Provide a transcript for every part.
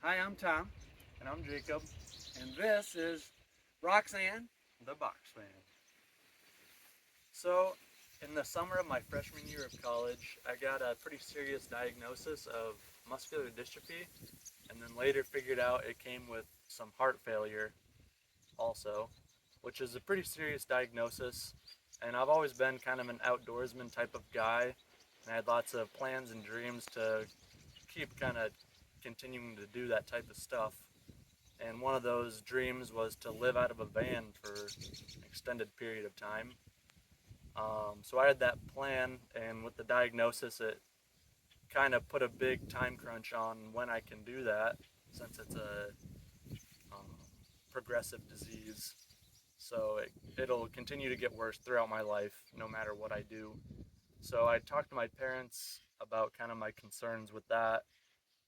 Hi, I'm Tom. And I'm Jacob, And this is Roxanne. the box fan. So, in the summer of my freshman year of college, I got a pretty serious diagnosis of muscular dystrophy, and then later figured out it came with some heart failure also, which is a pretty serious diagnosis. And I've always been kind of an outdoorsman type of guy, and I had lots of plans and dreams to keep kind of continuing to do that type of stuff. And one of those dreams was to live out of a van for an extended period of time. So I had that plan, and with the diagnosis, it kind of put a big time crunch on when I can do that, since it's a um, progressive disease. So it'll continue to get worse throughout my life, no matter what I do. So I talked to my parents about kind of my concerns with that,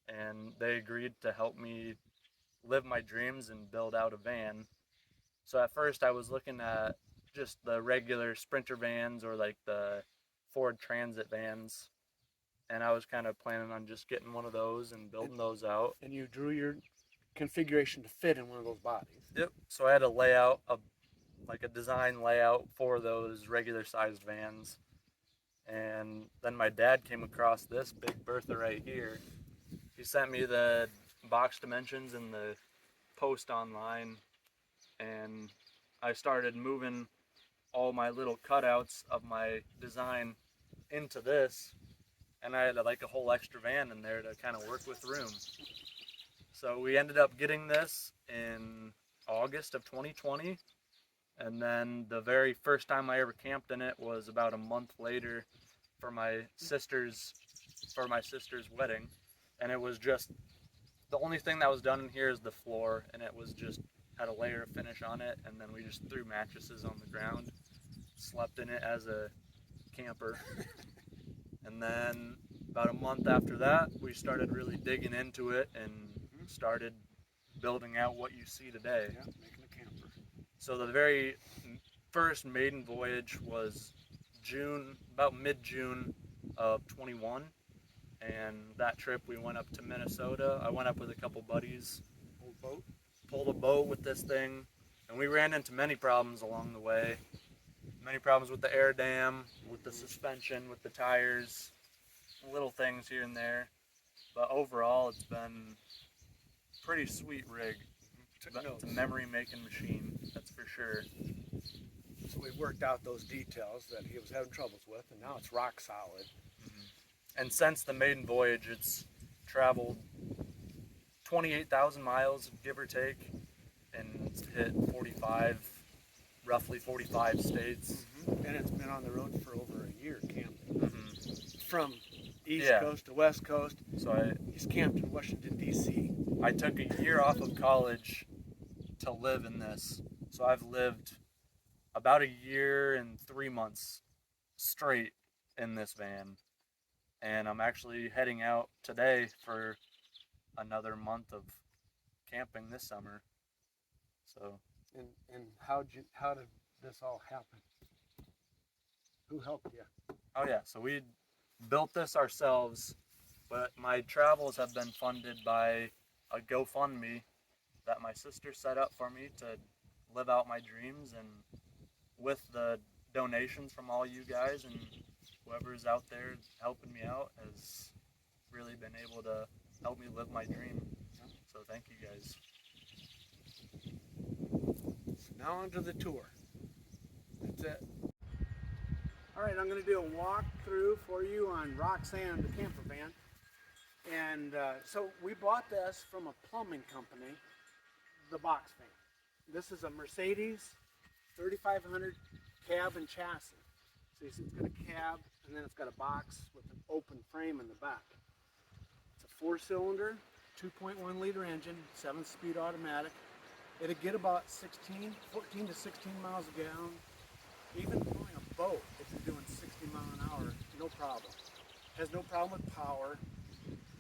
and they agreed to help me live my dreams and build out a van. So at first I was looking at just the regular Sprinter vans or like the Ford Transit vans, and I was kind of planning on just getting one of those and building those out. And you drew your configuration to fit in one of those bodies. Yep. So I had a layout, like a design layout for those regular sized vans. And then my dad came across this big Bertha right here. He sent me the box dimensions and the post online, and I started moving all my little cutouts of my design into this, and I had like a whole extra van in there to kind of work with room. So we ended up getting this in August of 2020, and then the very first time I ever camped in it was about a month later for my sister's wedding, and it was just the only thing that was done in here is the floor, and it was just had a layer of finish on it, and then we just threw mattresses on the ground, slept in it as a camper. And then about a month after that, we started really digging into it and started building out what you see today. Yeah, making a camper. So the very first maiden voyage was about mid-June of 21, and that trip we went up to Minnesota. I went up with a couple buddies, Old boat. pulled a boat with this thing, and we ran into many problems along the way. Many problems with the air dam, with the suspension, with the tires, little things here and there. But overall, it's been a pretty sweet rig. It's a memory-making machine, that's for sure. So we worked out those details that he was having troubles with, and now it's rock solid. And since the maiden voyage, it's traveled 28,000 miles, give or take, and it's hit roughly 45 states. And it's been on the road for over a year camping. Mm-hmm. From East Yeah. Coast to West Coast. So He's camped in Washington, D.C. I took a year off of college to live in this. So I've lived about a year and 3 months straight in this van. And I'm actually heading out today for another month of camping this summer. So And how did this all happen? Who helped you? oh yeah, so we built this ourselves, but my travels have been funded by a GoFundMe that my sister set up for me to live out my dreams, and with the donations from all you guys and whoever's out there helping me out has really been able to help me live my dream. So thank you guys. Now onto the tour. That's it. All right, I'm going to do a walkthrough for you on Roxanne, the camper van. And so we bought this from a plumbing company, the box van. This is a Mercedes 3500 cab and chassis. So you see it's got a cab, and then it's got a box with an open frame in the back. It's a 4-cylinder, 2.1 liter engine, 7-speed automatic. It'll get about 14 to 16 miles a gallon. Even pulling a boat, if you're doing 60 miles an hour, no problem. Has no problem with power.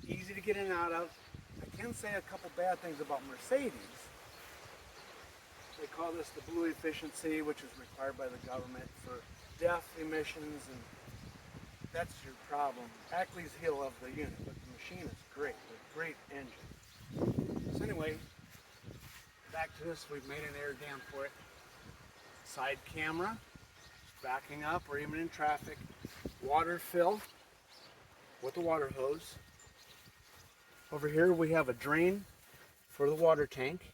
Easy to get in and out of. I can say a couple bad things about Mercedes. They call this the blue efficiency, which is required by the government for DEF emissions, and that's your problem. Achilles heel of the unit, but the machine is great. It's a great engine. anyway, back to this, we've made an air dam for it. Side camera, backing up or even in traffic. Water fill with a water hose. Over here we have a drain for the water tank.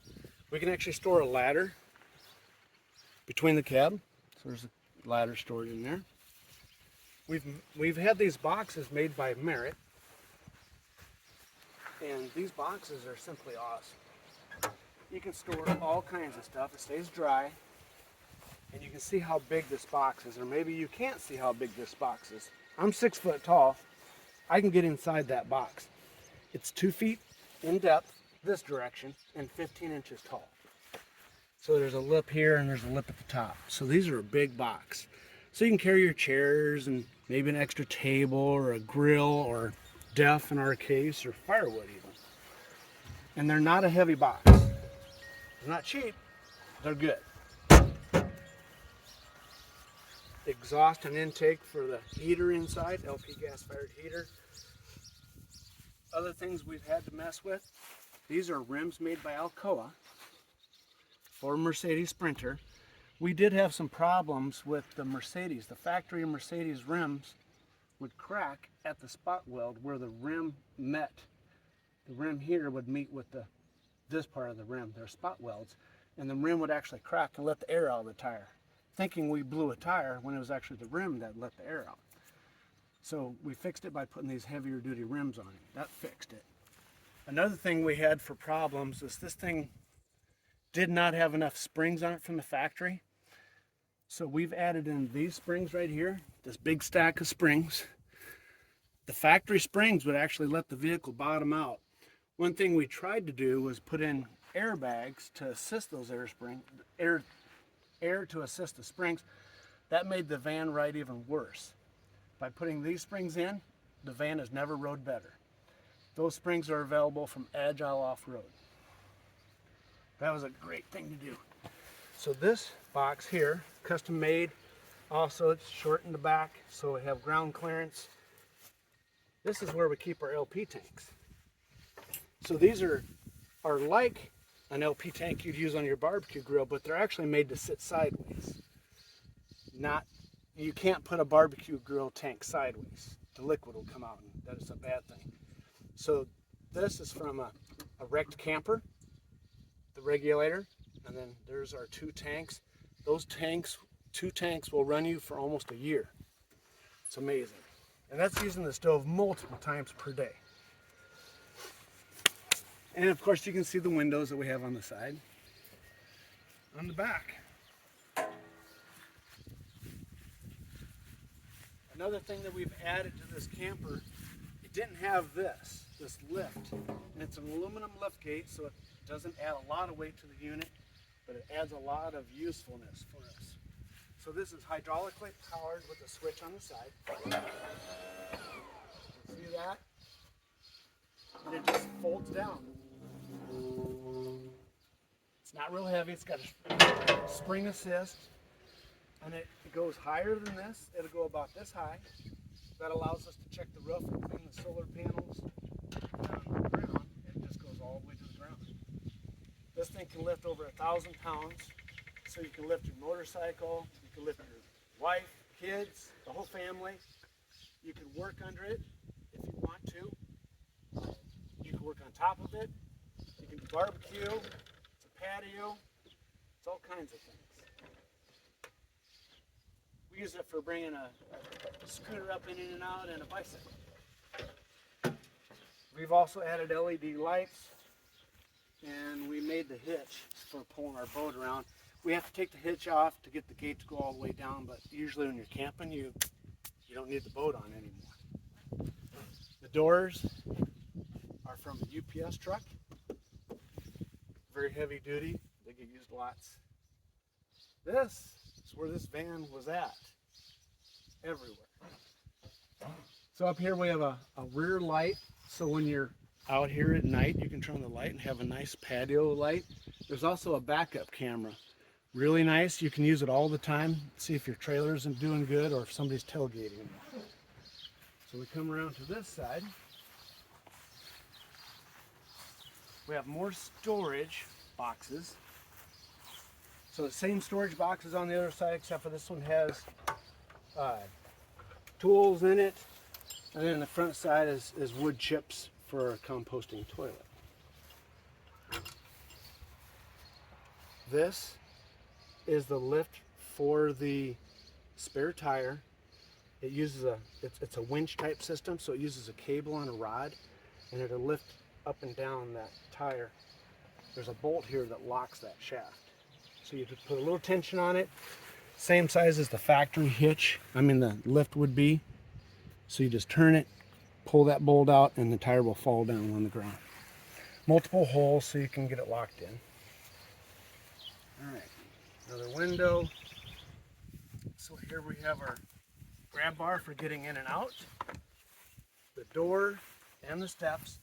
We can actually store a ladder between the cab. So there's a ladder stored in there. We've had these boxes made by Merritt, and these boxes are simply awesome. You can store all kinds of stuff. It stays dry, and you can see how big this box is, or maybe you can't see how big this box is. I'm 6 foot tall. I can get inside that box. It's 2 feet in depth this direction and 15 inches tall. So there's a lip here and there's a lip at the top. So these are a big box. So you can carry your chairs and maybe an extra table or a grill or duff in our case, or firewood even. And they're not a heavy box. They're not cheap, they're good. Exhaust and intake for the heater inside, LP gas fired heater. Other things we've had to mess with, these are rims made by ALCOA for Mercedes Sprinter. We did have some problems with the Mercedes. The factory Mercedes rims would crack at the spot weld where the rim met. The rim here would meet with this part of the rim. They're spot welds, and the rim would actually crack and let the air out of the tire, thinking we blew a tire when it was actually the rim that let the air out. So we fixed it by putting these heavier duty rims on it. That fixed it. Another thing we had for problems is this thing did not have enough springs on it from the factory. So we've added in these springs right here, this big stack of springs. The factory springs would actually let the vehicle bottom out. One thing we tried to do was put in airbags to assist those air to assist the springs. That made the van ride even worse. By putting these springs in, the van has never rode better. Those springs are available from Agile Offroad. That was a great thing to do. So this box here, custom made. Also, it's short in the back, so we have ground clearance. This is where we keep our LP tanks. So these are like an LP tank you'd use on your barbecue grill, but they're actually made to sit sideways. You can't put a barbecue grill tank sideways. The liquid will come out, and that is a bad thing. So this is from a wrecked camper, the regulator, and then there's our 2 tanks. Those tanks, 2 tanks will run you for almost a year. It's amazing. And that's using the stove multiple times per day. And of course you can see the windows that we have on the side. On the back. Another thing that we've added to this camper, it didn't have this lift. And it's an aluminum lift gate, so it doesn't add a lot of weight to the unit, but it adds a lot of usefulness for us. So this is hydraulically powered with a switch on the side. See that? And it just folds down. It's not real heavy. It's got a spring assist, and it goes higher than this. It'll go about this high. That allows us to check the roof and clean the solar panels down on the ground. It just goes all the way to the ground. This thing can lift over 1,000 pounds, so you can lift your motorcycle, you can lift your wife, kids, the whole family. You can work under it if you want to. You can work on top of it. You can do barbecue. It's a patio. It's all kinds of things. We use it for bringing a scooter up in and out and a bicycle. We've also added LED lights, and we made the hitch for pulling our boat around. We have to take the hitch off to get the gate to go all the way down, but usually when you're camping, you don't need the boat on anymore. The doors are from a UPS truck, very heavy duty. They get used lots. This is where this van was at, everywhere. So up here we have a rear light, so when you're out here at night you can turn on the light and have a nice patio light. There's also a backup camera, really nice. You can use it all the time, see if your trailer isn't doing good or if somebody's tailgating. So we come around to this side. we have more storage boxes. So the same storage boxes on the other side, except for this one has tools in it. And then the front side is wood chips for a composting toilet. This is the lift for the spare tire. It uses it's a winch type system, so it uses a cable on a rod, and it'll lift up and down that tire. There's a bolt here that locks that shaft. So you just put a little tension on it, same size as the factory hitch, the lift would be. So you just turn it, pull that bolt out, and the tire will fall down on the ground. Multiple holes so you can get it locked in. All right, another window. So here we have our grab bar for getting in and out, the door, and the steps.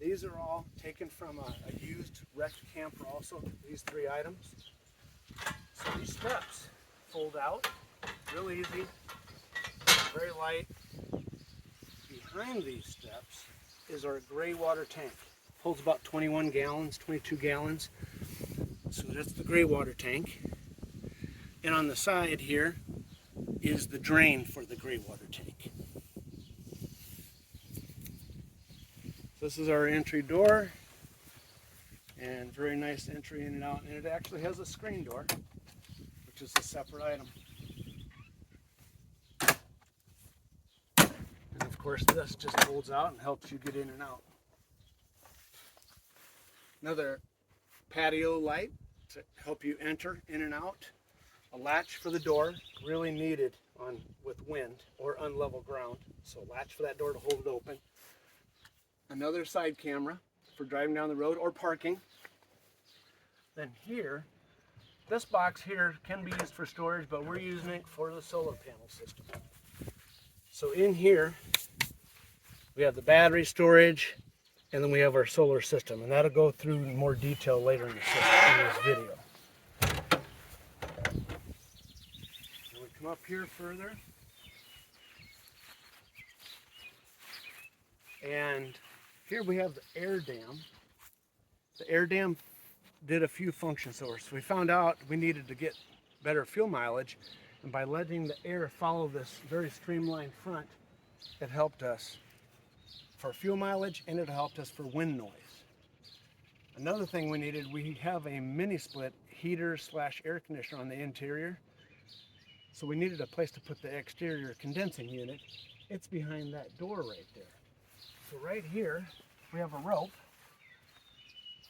These are all taken from a used wrecked camper also, these 3 items. So these steps fold out, real easy, very light. Behind these steps is our gray water tank. Holds about 21 gallons, 22 gallons. So that's the gray water tank. And on the side here is the drain for the gray water tank. This is our entry door, and very nice entry in and out, and it actually has a screen door, which is a separate item. And of course this just folds out and helps you get in and out. Another patio light to help you enter in and out. A latch for the door, really needed with wind or unlevel ground, so a latch for that door to hold it open. Another side camera for driving down the road or parking. Then here, this box here can be used for storage, but we're using it for the solar panel system. So in here, we have the battery storage, and then we have our solar system, and that'll go through in more detail later in this video. And we come up here further, and here we have the air dam. The air dam did a few functions for us. We found out we needed to get better fuel mileage, and by letting the air follow this very streamlined front, it helped us for fuel mileage, and it helped us for wind noise. Another thing we needed, we have a mini split heater / air conditioner on the interior, so we needed a place to put the exterior condensing unit. It's behind that door right there. So right here, we have a rope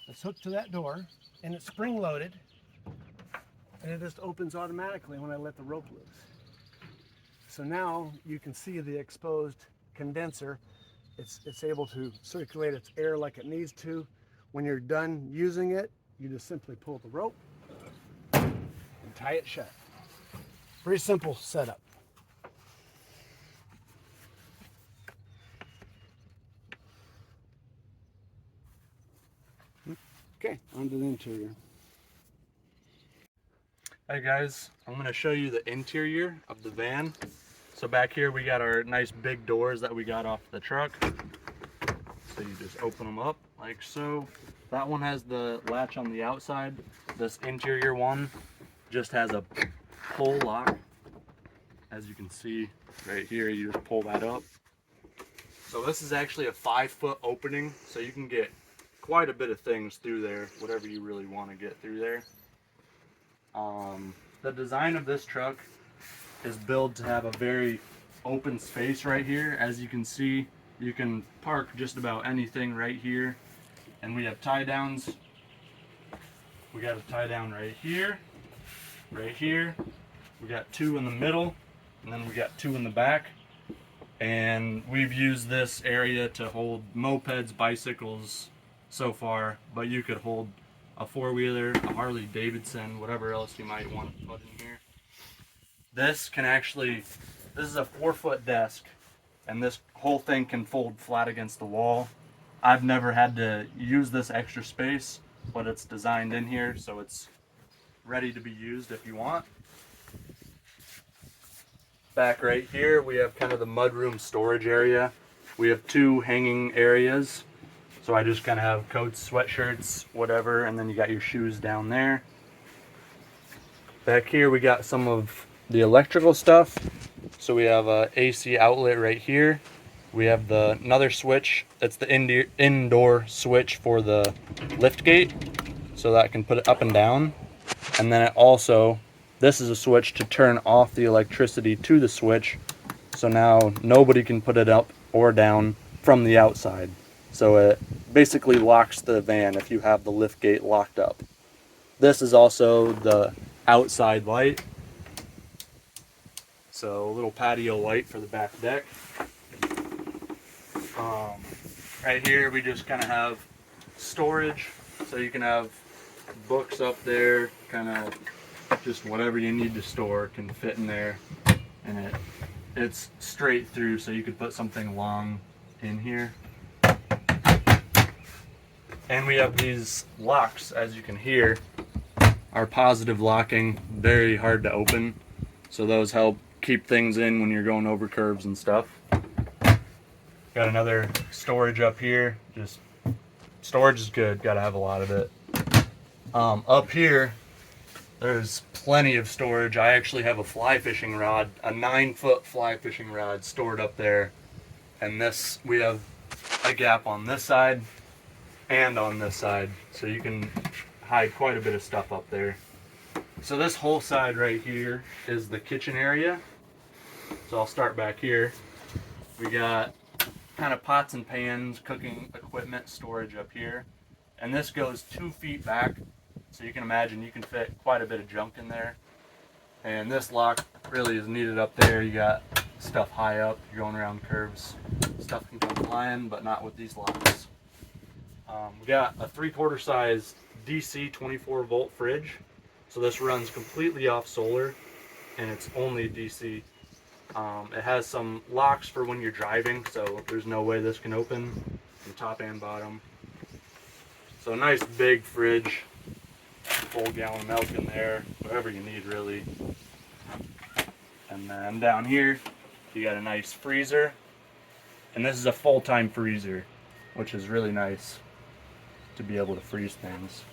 that's hooked to that door, and it's spring loaded, and it just opens automatically when I let the rope loose. So now you can see the exposed condenser. It's able to circulate its air like it needs to. When you're done using it, you just simply pull the rope and tie it shut. Very simple setup. Okay, on to the interior. Hey guys, I'm going to show you the interior of the van. So back here we got our nice big doors that we got off the truck. So you just open them up like so. That one has the latch on the outside. This interior one just has a pull lock. As you can see right here, you just pull that up. So this is actually a 5-foot opening, so you can get quite a bit of things through there, whatever you really want to get through there. The design of this truck is built to have a very open space right here. As you can see, you can park just about anything right here. And we have tie downs. We got a tie down right here, right here. We got 2 in the middle, and then we got 2 in the back. And we've used this area to hold mopeds, bicycles so far, but you could hold a 4-wheeler, a Harley Davidson, whatever else you might want to put in here. This is a 4-foot desk, and this whole thing can fold flat against the wall. I've never had to use this extra space, but it's designed in here, so it's ready to be used if you want. Back right here, we have kind of the mudroom storage area. We have 2 hanging areas. So I just kind of have coats, sweatshirts, whatever, and then you got your shoes down there. Back here we got some of the electrical stuff. So we have a AC outlet right here. We have another switch. That's the indoor switch for the lift gate, so that can put it up and down. And then this is a switch to turn off the electricity to the switch. So now nobody can put it up or down from the outside. So it basically locks the van if you have the lift gate locked up. This is also the outside light. So a little patio light for the back deck. Right here we just kind of have storage, so you can have books up there, kind of just whatever you need to store can fit in there, and it's straight through, so you could put something long in here. And we have these locks, as you can hear, are positive locking, very hard to open, so those help keep things in when you're going over curves and stuff. Got another storage up here. Just storage is good, gotta have a lot of it. Up here there's plenty of storage. I actually have a fly fishing rod, a 9-foot fly fishing rod stored up there, and we have a gap on this side and on this side, so you can hide quite a bit of stuff up there. So this whole side right here is the kitchen area. So I'll start back here. We got kind of pots and pans, cooking equipment storage up here, and this goes 2 feet back, so you can imagine you can fit quite a bit of junk in there. And this lock really is needed up there. You got stuff high up, you're going around curves, stuff can come flying, but not with these locks. We got a 3/4 size DC 24-volt fridge, so this runs completely off solar and it's only DC. It has some locks for when you're driving, so there's no way this can open from top and bottom. So a nice big fridge, full gallon milk in there, whatever you need really. And then down here you got a nice freezer, and this is a full-time freezer, which is really nice to be able to freeze things.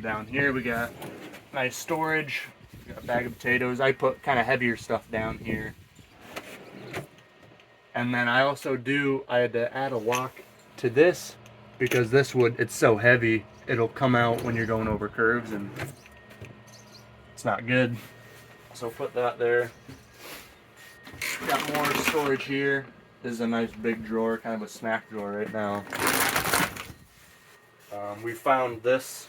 Down here we got nice storage. Got a bag of potatoes. I put kind of heavier stuff down here. And then I had to add a lock to this because it's so heavy, it'll come out when you're going over curves and it's not good. So put that there. Got more storage here. This is a nice big drawer, kind of a snack drawer right now. We found this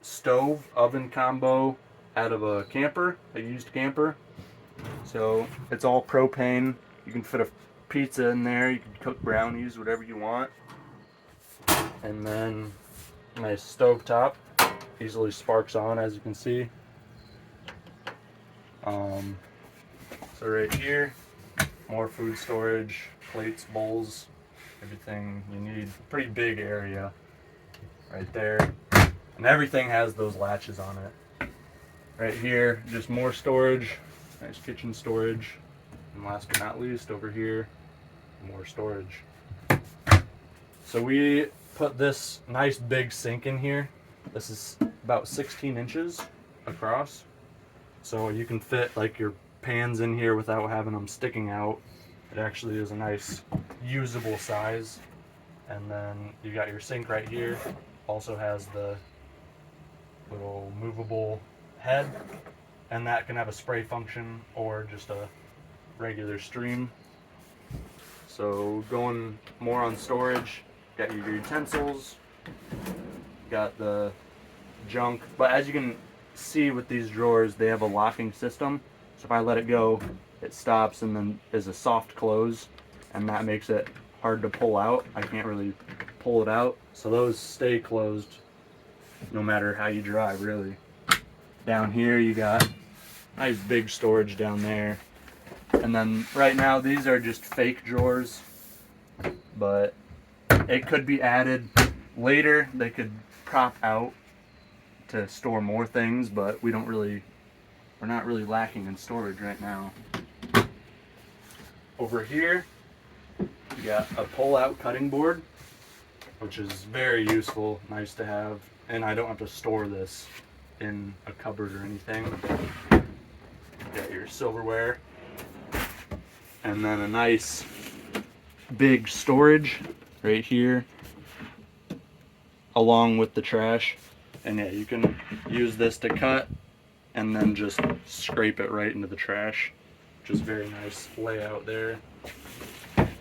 stove oven combo out of a camper, a used camper. So it's all propane. You can fit a pizza in there, you can cook brownies, whatever you want. And then nice stove top, easily sparks on, as you can see. So right here, more food storage, plates, bowls, everything you need. Pretty big area right there. And everything has those latches on it. Right here, just more storage, nice kitchen storage. And last but not least, over here, more storage. So we put this nice big sink in here. This is about 16 inches across. So you can fit like your pans in here without having them sticking out. It actually is a nice usable size. And then you got your sink right here. Also has the little movable head, and that can have a spray function or just a regular stream. So going more on storage, got your utensils, got the junk, but as you can see with these drawers, they have a locking system. So if I let it go, it stops and then is a soft close, and that makes it hard to pull out. I can't really pull it out, so those stay closed no matter how you drive, really. Down here you got nice big storage down there, and then right now these are just fake drawers, but it could be added later. They could prop out to store more things, but we're not really lacking in storage right now. Over here you got a pull-out cutting board. which is very useful, nice to have, and I don't have to store this in a cupboard or anything. You got your silverware, and then a nice big storage right here along with the trash. And yeah, you can use this to cut and then just scrape it right into the trash, which is very nice layout there.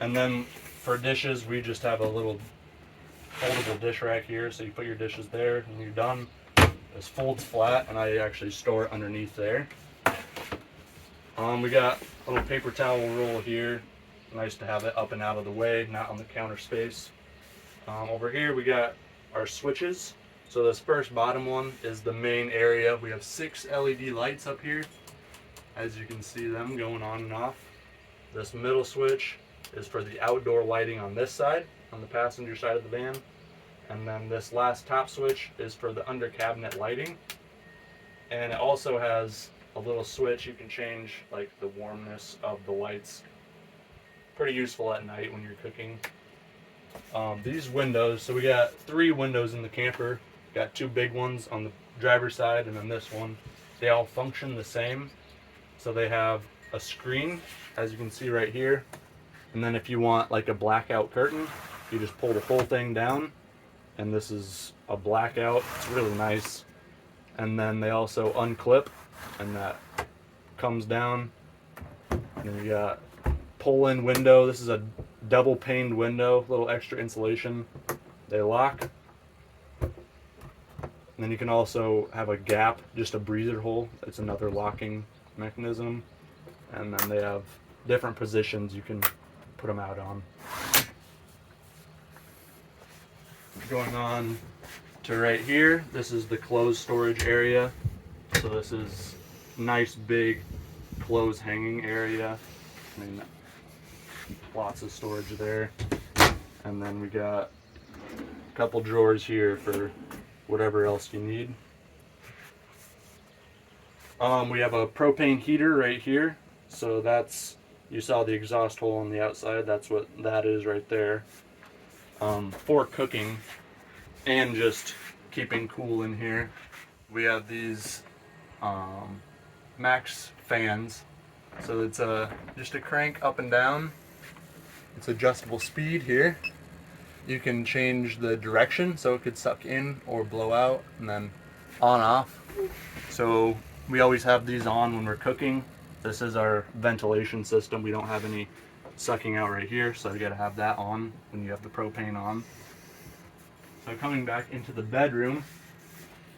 And then for dishes, we just have a little foldable dish rack here, so you put your dishes there and you're done. This folds flat, and I actually store it underneath there. We got a little paper towel roll here. Nice to have it up and out of the way, not on the counter space. Over here we got our switches. So this first bottom one is the main area. We have 6 LED lights up here, as you can see them going on and off. This middle switch is for the outdoor lighting on this side, on the passenger side of the van. And then this last top switch is for the under cabinet lighting. And it also has a little switch you can change like the warmness of the lights. Pretty useful at night when you're cooking. These windows, so we got 3 windows in the camper. Got 2 big ones on the driver's side and then this one. They all function the same. So they have a screen, as you can see right here. And then if you want like a blackout curtain, you just pull the whole thing down. And this is a blackout. It's really nice. And then they also unclip, and that comes down. And then you got pull-in window. This is a double paned window, little extra insulation. They lock. And then you can also have a gap, just a breather hole. It's another locking mechanism. And then they have different positions you can put them out on. Going on to right here, this is the clothes storage area. So this is nice big clothes hanging area. I mean, lots of storage there. And then we got a couple drawers here for whatever else you need. We have a propane heater right here. So that's, you saw the exhaust hole on the outside, that's what that is right there. For cooking and just keeping cool in here. We have these Max fans. So it's just a crank up and down. It's adjustable speed here. You can change the direction so it could suck in or blow out, and then on off. So we always have these on when we're cooking. This is our ventilation system. We don't have any sucking out right here, so you gotta have that on when you have the propane on. So coming back into the bedroom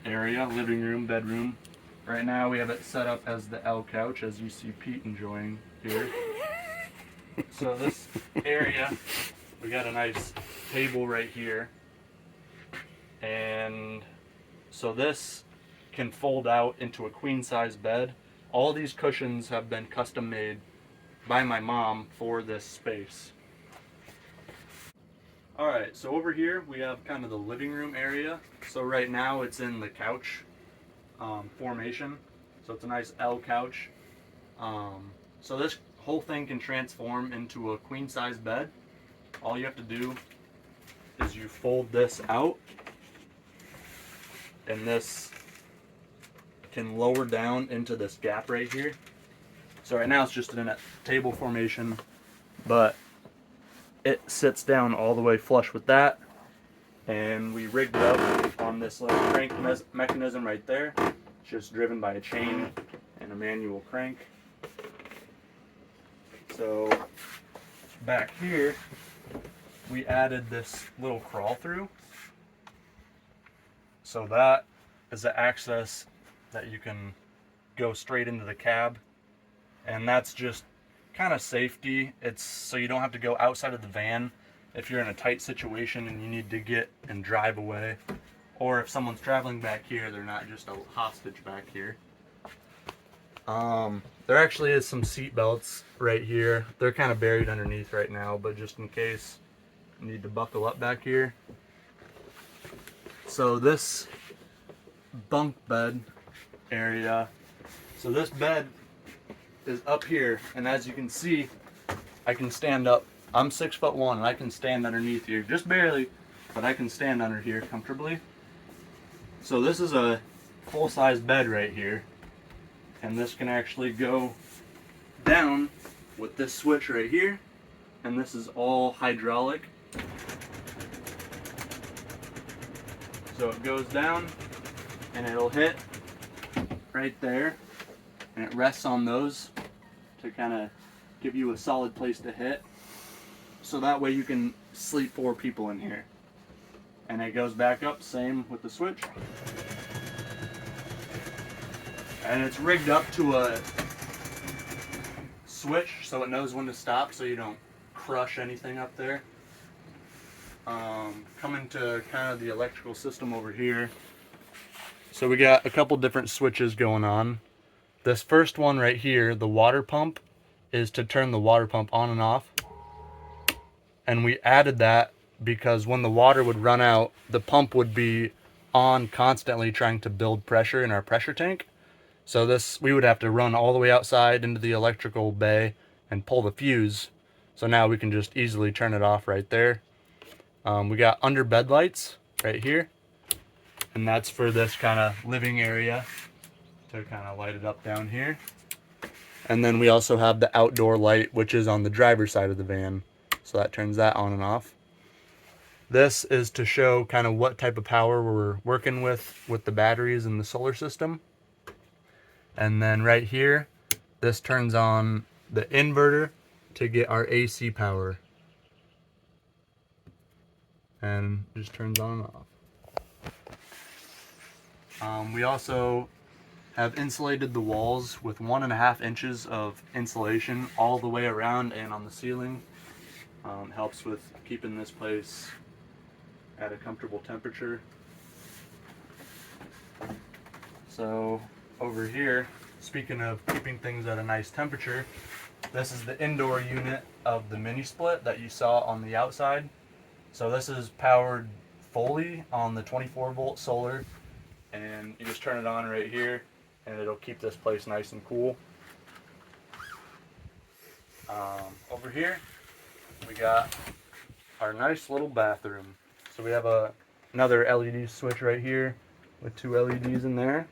area, living room, bedroom. Right now we have it set up as the L couch, as you see Pete enjoying here. So this area, we got a nice table right here. And so this can fold out into a queen size bed. All these cushions have been custom made by my mom for this space. Alright, so over here we have kind of the living room area. So right now it's in the couch formation. So it's a nice L couch. So this whole thing can transform into a queen size bed. All you have to do is you fold this out, and this can lower down into this gap right here. So right now it's just in a table formation, but it sits down all the way flush with that, and we rigged it up on this little crank mechanism right there. It's just driven by a chain and a manual crank. So back here we added this little crawl through. So that is the access that you can go straight into the cab, and that's just kind of safety. It's so you don't have to go outside of the van if you're in a tight situation and you need to get and drive away, or if someone's traveling back here, they're not just a hostage back here. There actually is some seat belts right here. They're kind of buried underneath right now, but just in case you need to buckle up back here. So this bunk bed area, so this bed is up here, and as you can see, I can stand up. I'm 6'1" and I can stand underneath here just barely, but I can stand under here comfortably. So this is a full-size bed right here, and this can actually go down with this switch right here, and this is all hydraulic. So it goes down and it'll hit right there, and it rests on those to kind of give you a solid place to hit, so that way you can sleep 4 people in here. And it goes back up, same with the switch. And it's rigged up to a switch so it knows when to stop, so you don't crush anything up there. Coming to kind of the electrical system over here. So we got a couple different switches going on. This first one right here, the water pump, is to turn the water pump on and off. And we added that because when the water would run out, the pump would be on constantly trying to build pressure in our pressure tank. So this, we would have to run all the way outside into the electrical bay and pull the fuse. So now we can just easily turn it off right there. We got under bed lights right here, and that's for this kind of living area to kind of light it up down here. And then we also have the outdoor light, which is on the driver's side of the van. So that turns that on and off. This is to show kind of what type of power we're working with the batteries and the solar system. And then right here, this turns on the inverter to get our AC power. And just turns on and off. We also have insulated the walls with 1.5 inches of insulation all the way around and on the ceiling. Helps with keeping this place at a comfortable temperature. So over here, speaking of keeping things at a nice temperature, this is the indoor unit of the mini split that you saw on the outside. So this is powered fully on the 24-volt solar, and you just turn it on right here and it'll keep this place nice and cool. Over here we got our nice little bathroom. So we have another LED switch right here with 2 LEDs in there.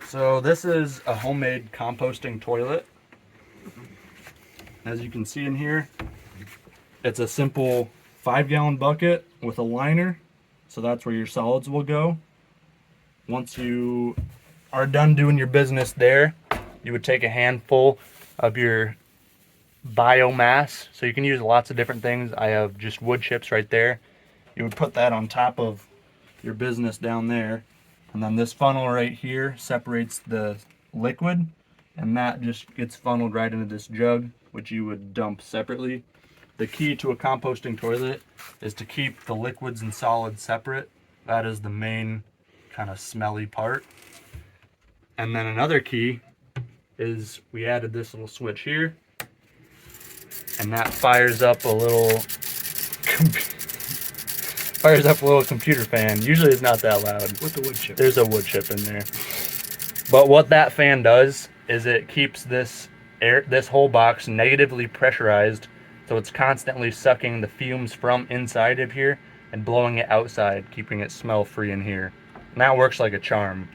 So this is a homemade composting toilet. As you can see in here, it's a simple 5-gallon bucket with a liner. So that's where your solids will go. Once you are done doing your business there, you would take a handful of your biomass. So you can use lots of different things. I have just wood chips right there. You would put that on top of your business down there. And then this funnel right here separates the liquid, and that just gets funneled right into this jug, which you would dump separately. The key to a composting toilet is to keep the liquids and solids separate. That is the main kind of smelly part. And then another key is we added this little switch here, and that fires up a little computer fan. Usually it's not that loud. With the wood chip. There's a wood chip in there. But what that fan does is it keeps this whole box negatively pressurized, so it's constantly sucking the fumes from inside of here and blowing it outside, keeping it smell free in here. And that works like a charm.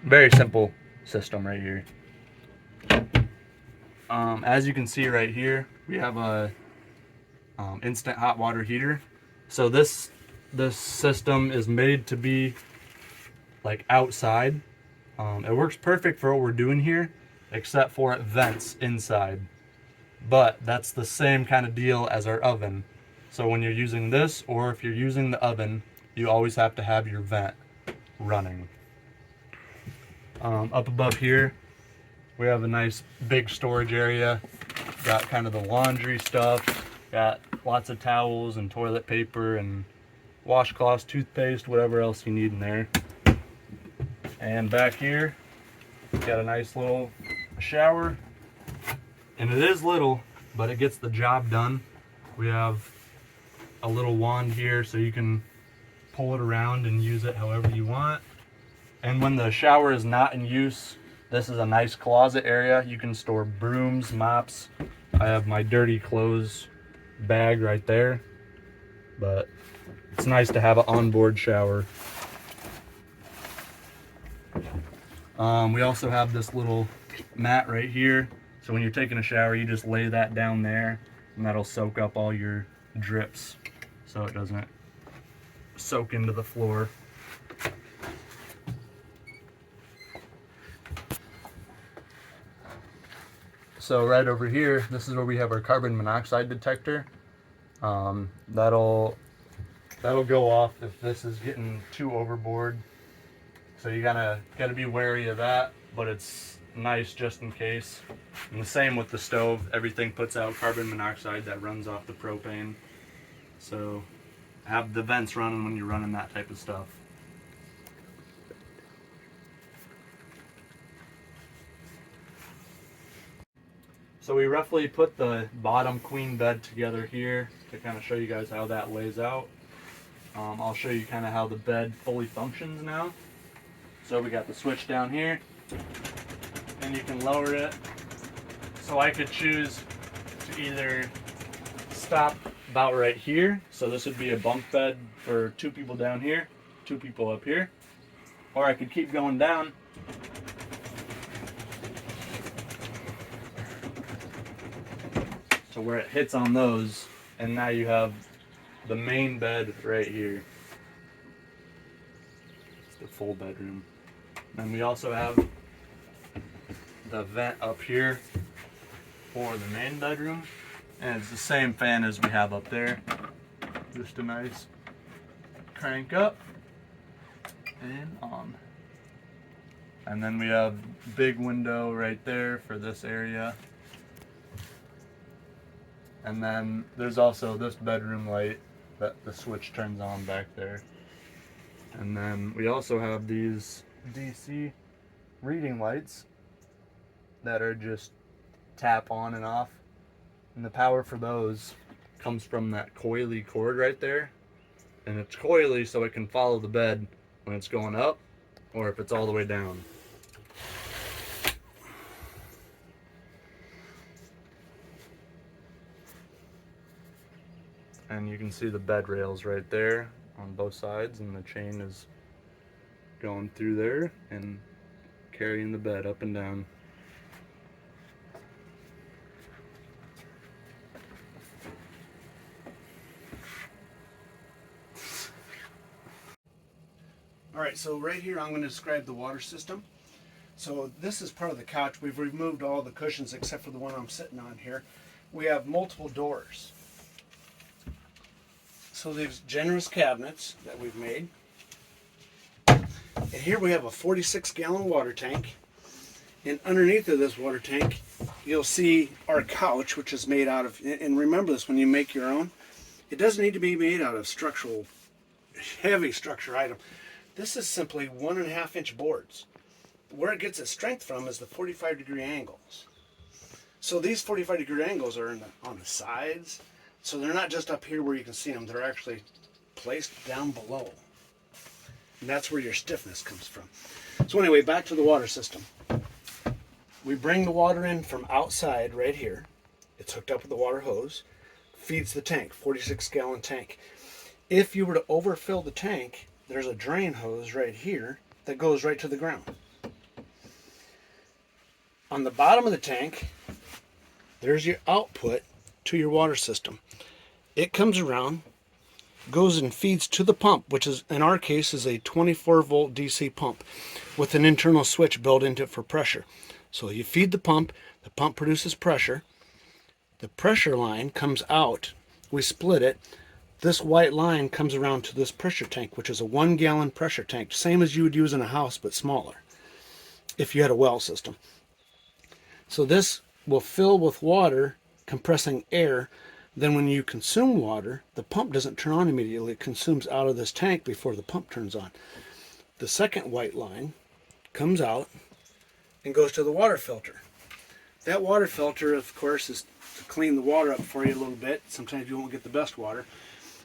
Very simple system right here. As you can see right here, we have a instant hot water heater. So this system is made to be like outside. It works perfect for what we're doing here, except for it vents inside. But that's the same kind of deal as our oven. So when you're using this, or if you're using the oven, you always have to have your vent running. Up above here, we have a nice big storage area. Got kind of the laundry stuff. Got lots of towels and toilet paper and washcloths, toothpaste, whatever else you need in there. And back here, got a nice little shower. And it is little, but it gets the job done. We have a little wand here so you can pull it around and use it however you want. And when the shower is not in use, This is a nice closet area. You can store brooms, mops. I have my dirty clothes bag right there, but it's nice to have an onboard shower. We also have this little mat right here. So when you're taking a shower, you just lay that down there and that'll soak up all your drips so it doesn't soak into the floor. So right over here, this is where we have our carbon monoxide detector. That'll go off if this is getting too overboard. So you gotta be wary of that, but it's nice just in case. And the same with the stove. Everything puts out carbon monoxide that runs off the propane. So have the vents running when you're running that type of stuff. So we roughly put the bottom queen bed together here to kind of show you guys how that lays out. I'll show you kind of how the bed fully functions now. So we got the switch down here, and you can lower it. So I could choose to either stop about right here. So this would be a bunk bed for 2 people down here, 2 people up here. Or I could keep going down. So where it hits on those, and now you have the main bed right here. It's the full bedroom. Then we also have the vent up here for the main bedroom, and it's the same fan as we have up there. Just a nice crank up and on. And then we have big window right there for this area. And then there's also this bedroom light that the switch turns on back there. And then we also have these DC reading lights that are just tap on and off. And the power for those comes from that coily cord right there. And it's coily so it can follow the bed when it's going up or if it's all the way down. And you can see the bed rails right there on both sides, and the chain is going through there and carrying the bed up and down. All right, so right here I'm going to describe the water system. So this is part of the couch. We've removed all the cushions except for the one I'm sitting on here. We have multiple doors. So there's generous cabinets that we've made. And here we have a 46-gallon water tank. And underneath of this water tank, you'll see our couch, which is made out of, and remember this when you make your own, it doesn't need to be made out of heavy structure item. This is simply 1.5-inch boards. Where it gets its strength from is the 45-degree angles. So these 45-degree angles are on the sides. So they're not just up here where you can see them, they're actually placed down below. And that's where your stiffness comes from. So anyway, back to the water system. We bring the water in from outside right here. It's hooked up with the water hose, feeds the tank, 46-gallon tank. If you were to overfill the tank, there's a drain hose right here that goes right to the ground. On the bottom of the tank, there's your output to your water system. It comes around, goes and feeds to the pump, which is in our case is a 24-volt DC pump with an internal switch built into it for pressure. So you feed the pump produces pressure. The pressure line comes out, we split it. This white line comes around to this pressure tank, which is a 1-gallon pressure tank, same as you would use in a house but smaller if you had a well system. So this will fill with water, compressing air. Then when you consume water, the pump doesn't turn on immediately. It consumes out of this tank before the pump turns on. The second white line comes out and goes to the water filter. That water filter, of course, is to clean the water up for you a little bit. Sometimes you won't get the best water.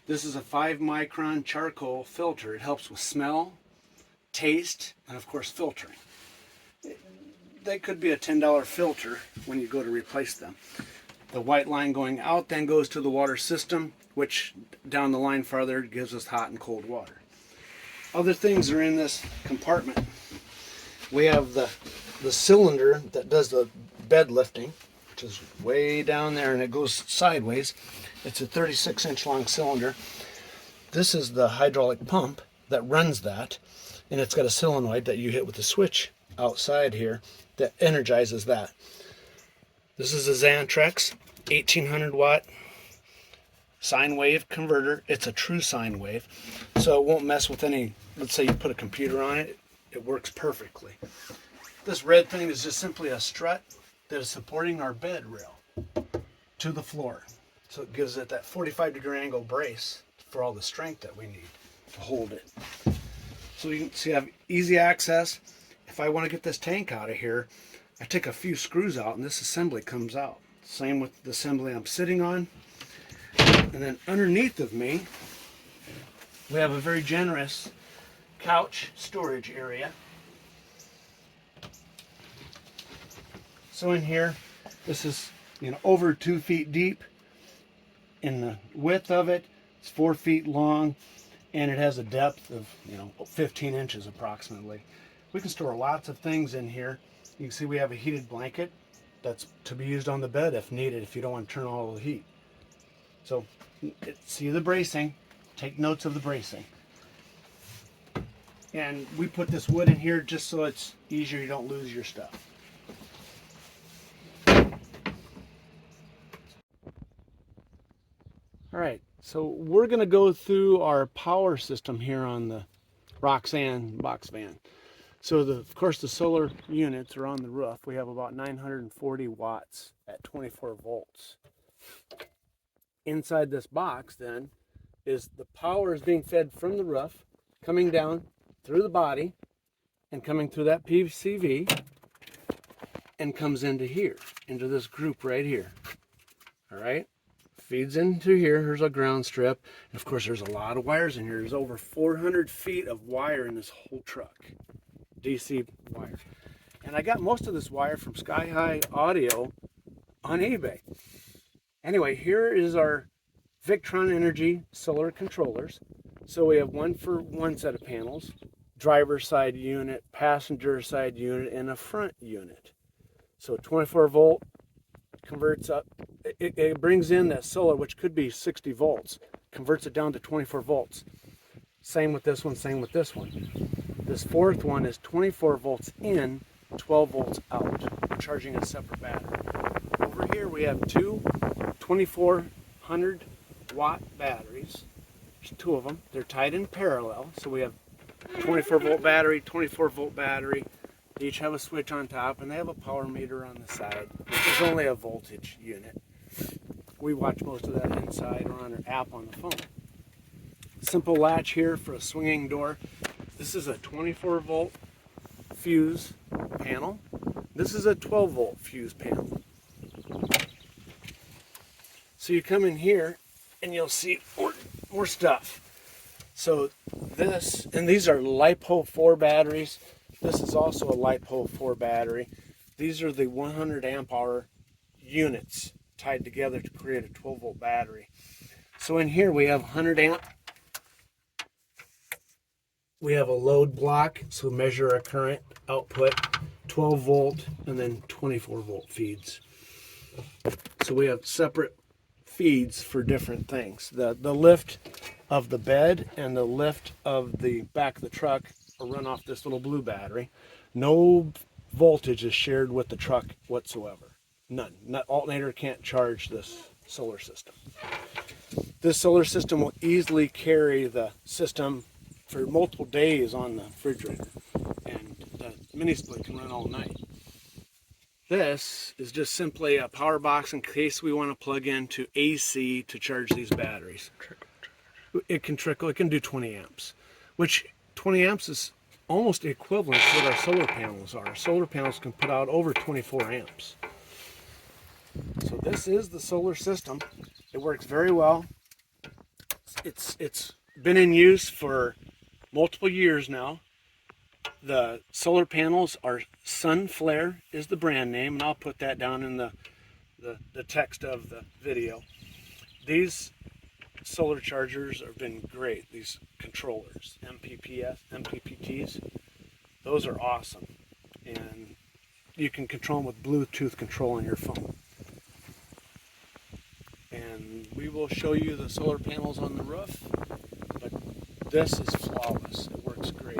This is a 5-micron charcoal filter. It helps with smell, taste, and of course filtering. they could be a $10 filter when you go to replace them. The white line going out then goes to the water system, which down the line farther gives us hot and cold water. Other things are in this compartment. We have the cylinder that does the bed lifting, which is way down there, and it goes sideways. It's a 36-inch long cylinder. This is the hydraulic pump that runs that, and it's got a solenoid that you hit with the switch outside here that energizes that. This is a Xantrex 1800 watt sine wave converter. It's a true sine wave, so it won't mess with any, let's say you put a computer on it, it works perfectly. This red thing is just simply a strut that is supporting our bed rail to the floor. So it gives it that 45-degree angle brace for all the strength that we need to hold it. So you can see I have easy access. If I want to get this tank out of here, I take a few screws out and this assembly comes out. Same with the assembly I'm sitting on. And then underneath of me, we have a very generous couch storage area. So in here, this is over 2 feet deep. In the width of it, it's 4 feet long, and it has a depth of 15 inches approximately. We can store lots of things in here. You can see we have a heated blanket that's to be used on the bed if needed, if you don't want to turn on all the heat. So see the bracing, take notes of the bracing. And we put this wood in here just so it's easier, you don't lose your stuff. All right, so we're going to go through our power system here on the Roxanne box van. So of course the solar units are on the roof. We have about 940 watts at 24 volts. Inside this box then is the power is being fed from the roof, coming down through the body and coming through that PCV and comes into here, into this group right here. All right, feeds into here. Here's a ground strip. And of course there's a lot of wires in here. There's over 400 feet of wire in this whole truck. DC wire. And I got most of this wire from Sky High Audio on eBay. Anyway, here is our Victron Energy solar controllers. So we have one for one set of panels, driver side unit, passenger side unit, and a front unit. So 24 volt converts up, it brings in that solar, which could be 60 volts, converts it down to 24 volts. Same with this one, same with this one. This fourth one is 24 volts in, 12 volts out. We're charging a separate battery. Over here we have two 2400 watt batteries. There's two of them. They're tied in parallel. So we have 24 volt battery, 24 volt battery. They each have a switch on top and they have a power meter on the side. This is only a voltage unit. We watch most of that inside or on our app on the phone. Simple latch here for a swinging door. This is a 24 volt fuse panel. This is a 12 volt fuse panel. So you come in here and you'll see more stuff. So this, and these are LiPO 4 batteries. This is also a LiPO 4 battery. These are the 100 amp hour units tied together to create a 12 volt battery. So in here we have 100 amp. We have a load block, so measure our current output, 12 volt, and then 24 volt feeds. So we have separate feeds for different things. The lift of the bed and the lift of the back of the truck are run off this little blue battery. No voltage is shared with the truck whatsoever. None. Alternator can't charge this solar system. This solar system will easily carry the system for multiple days on the refrigerator, and the mini split can run all night. This is just simply a power box in case we want to plug into AC to charge these batteries. It can trickle, it can do 20 amps, which 20 amps is almost equivalent to what our solar panels are. Our solar panels can put out over 24 amps. So this is the solar system. It works very well. It's been in use for multiple years now. The solar panels are Sunflare is the brand name, and I'll put that down in the text of the video. These solar chargers have been great. These controllers, MPPS, those are awesome. And you can control them with Bluetooth control on your phone. And we will show you the solar panels on the roof, but this is flawless. It works great.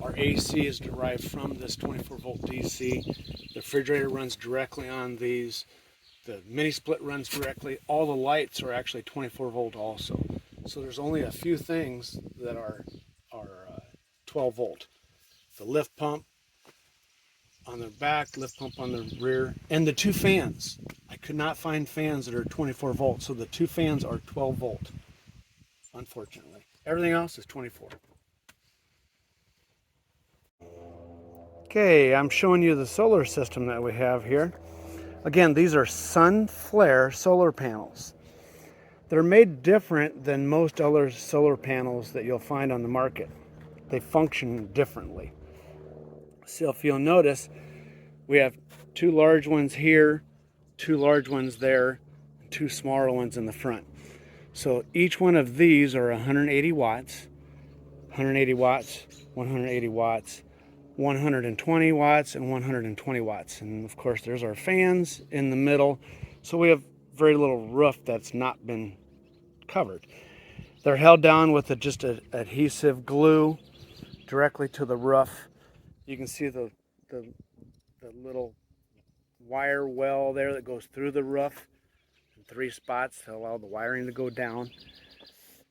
Our AC is derived from this 24 volt DC. The refrigerator runs directly on these. The mini split runs directly. All the lights are actually 24 volt also. So there's only a few things that are 12 volt. The lift pump on the back, lift pump on the rear, and the two fans. I could not find fans that are 24 volt, so the two fans are 12 volt, unfortunately. Everything else is 24. Okay, I'm showing you the solar system that we have here. Again, these are Sunflare solar panels. They're made different than most other solar panels that you'll find on the market. They function differently. So if you'll notice, we have two large ones here, two large ones there, and two smaller ones in the front. So each one of these are 180 watts, 180 watts, 180 watts, 120 watts, and 120 watts. And of course there's our fans in the middle. So we have very little roof that's not been covered. They're held down with just an adhesive glue directly to the roof. You can see the little wire well there that goes through the roof in 3 spots to allow the wiring to go down.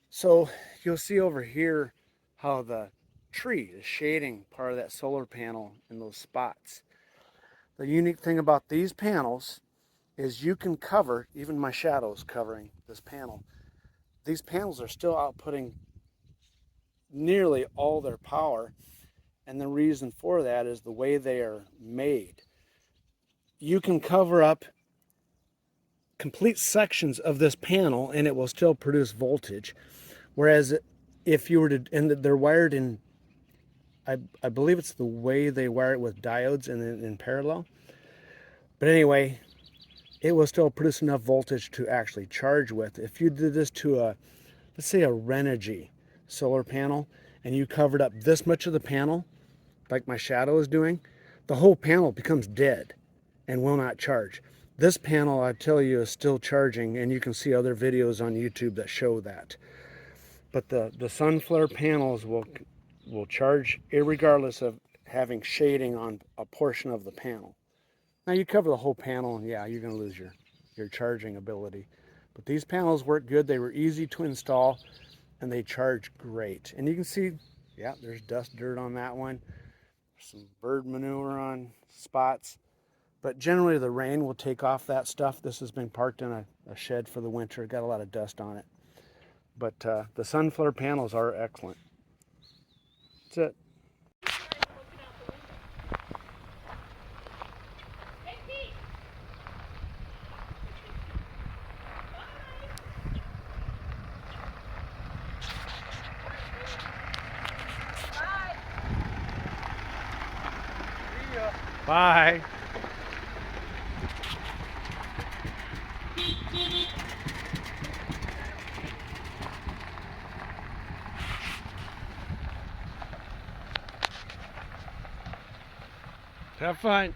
So you'll see over here how the tree is shading part of that solar panel in those spots. The unique thing about these panels is you can cover, even my shadow is covering this panel. These panels are still outputting nearly all their power, and the reason for that is the way they are made. You can cover up complete sections of this panel and it will still produce voltage, whereas if you were to, and they're wired in, I believe it's the way they wire it with diodes and in parallel, but anyway, it will still produce enough voltage to actually charge with. If you did this to a, let's say a Renogy solar panel, and you covered up this much of the panel, like my shadow is doing, the whole panel becomes dead and will not charge. This panel, I tell you, is still charging, and you can see other videos on YouTube that show that. But the Sunflare panels will charge irregardless of having shading on a portion of the panel. Now you cover the whole panel, and yeah, you're going to lose your charging ability. But these panels work good. They were easy to install, and they charge great. And you can see, yeah, there's dust, dirt on that one. Some bird manure on spots. But generally the rain will take off that stuff. This has been parked in a shed for the winter. Got a lot of dust on it. But the Sunflare panels are excellent. That's it. Bye. Have fun.